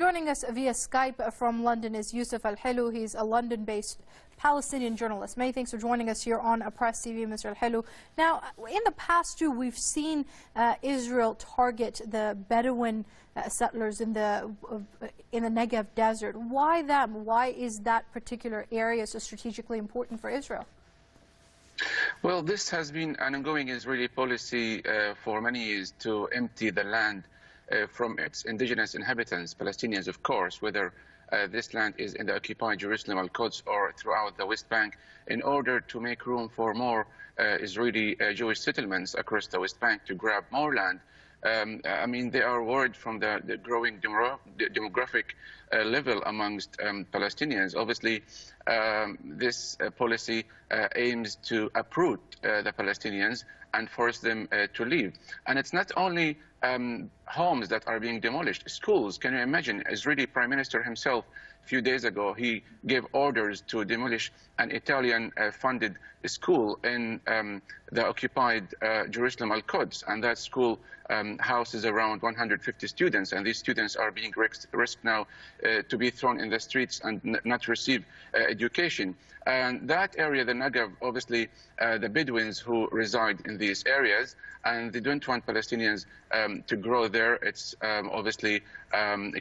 joining us via Skype from London is Yousef Al-Helou. He's a London-based Palestinian journalist. Many thanks for joining us here on Press TV, Mr. Al-Helou. Now, in the past, too, we've seen Israel target the Bedouin settlers in the Negev desert. Why them? Why is that particular area so strategically important for Israel? Well, this has been an ongoing Israeli policy for many years to empty the land from its indigenous inhabitants, Palestinians, of course, whether this land is in the occupied Jerusalem, Al-Quds, or throughout the West Bank, in order to make room for more Israeli Jewish settlements across the West Bank to grab more land. I mean, they are worried from the growing demographic level amongst Palestinians. Obviously, this policy aims to uproot the Palestinians and force them to leave. And it's not only homes that are being demolished, schools. Can you imagine? Israeli Prime Minister himself, a few days ago, he gave orders to demolish an Italian-funded school in the occupied Jerusalem Al-Quds, and that school houses around 150 students, and these students are being risked now to be thrown in the streets and not receive education. And that area, the Negev, obviously the Bedouins who reside in these areas, and they don't want Palestinians to grow there. It's obviously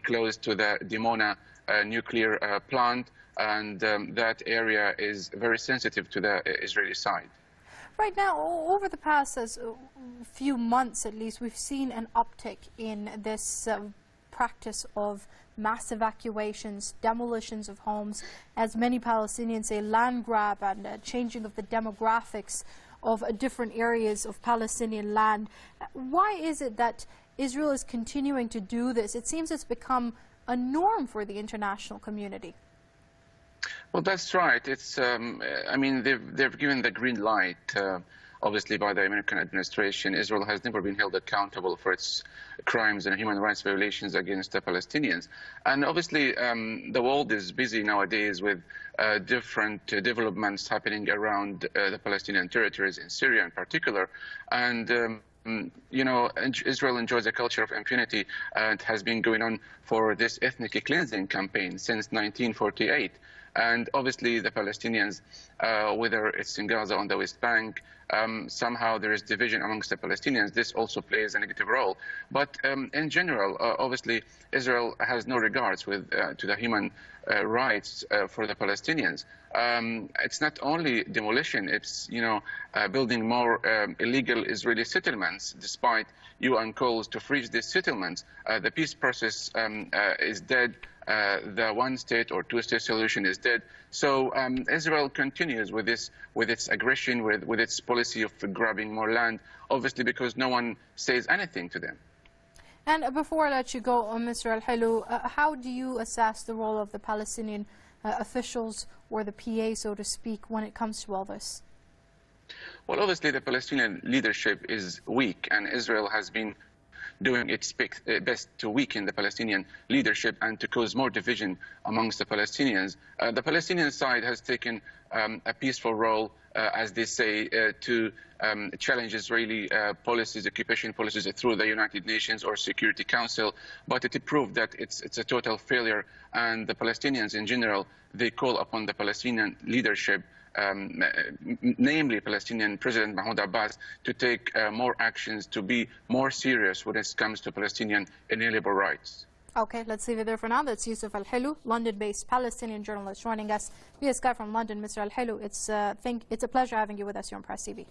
close to the Dimona nuclear plant, and that area is very sensitive to the Israeli side. Right now, over the past few months at least, we've seen an uptick in this practice of mass evacuations, demolitions of homes, as many Palestinians say, land grab and changing of the demographics of different areas of Palestinian land. Why is it that Israel is continuing to do this? It seems it's become a norm for the international community. Well, that's right. It's, I mean, they've given the green light, obviously, by the American administration. Israel has never been held accountable for its crimes and human rights violations against the Palestinians. And obviously, the world is busy nowadays with different developments happening around the Palestinian territories, in Syria in particular. And you know, Israel enjoys a culture of impunity, and has been going on for this ethnic cleansing campaign since 1948. And obviously the Palestinians, whether it's in Gaza on the West Bank, somehow there is division amongst the Palestinians. This also plays a negative role. But in general, obviously, Israel has no regards to the human rights for the Palestinians. It's not only demolition, it's, you know, building more illegal Israeli settlements, despite UN calls to freeze these settlements. The peace process is dead. The one-state or two-state solution is dead. So Israel continues with its aggression, with its policy of grabbing more land, obviously because no one says anything to them. And before I let you go, Mr. Al-Helou, how do you assess the role of the Palestinian officials, or the PA, so to speak, when it comes to all this? Well, obviously the Palestinian leadership is weak, and Israel has been doing its best to weaken the Palestinian leadership and to cause more division amongst the Palestinians. The Palestinian side has taken a peaceful role, as they say, to challenge Israeli policies, occupation policies, through the United Nations or Security Council, but it proved that it's a total failure, and the Palestinians in general, they call upon the Palestinian leadership, namely Palestinian President Mahmoud Abbas, to take more actions, to be more serious when it comes to Palestinian inalienable rights. Okay, let's leave it there for now. That's Yousef Al-Helou, London-based Palestinian journalist, joining us via Skype from London. Mr. Al-Helou, it's a pleasure having you with us here on Press TV.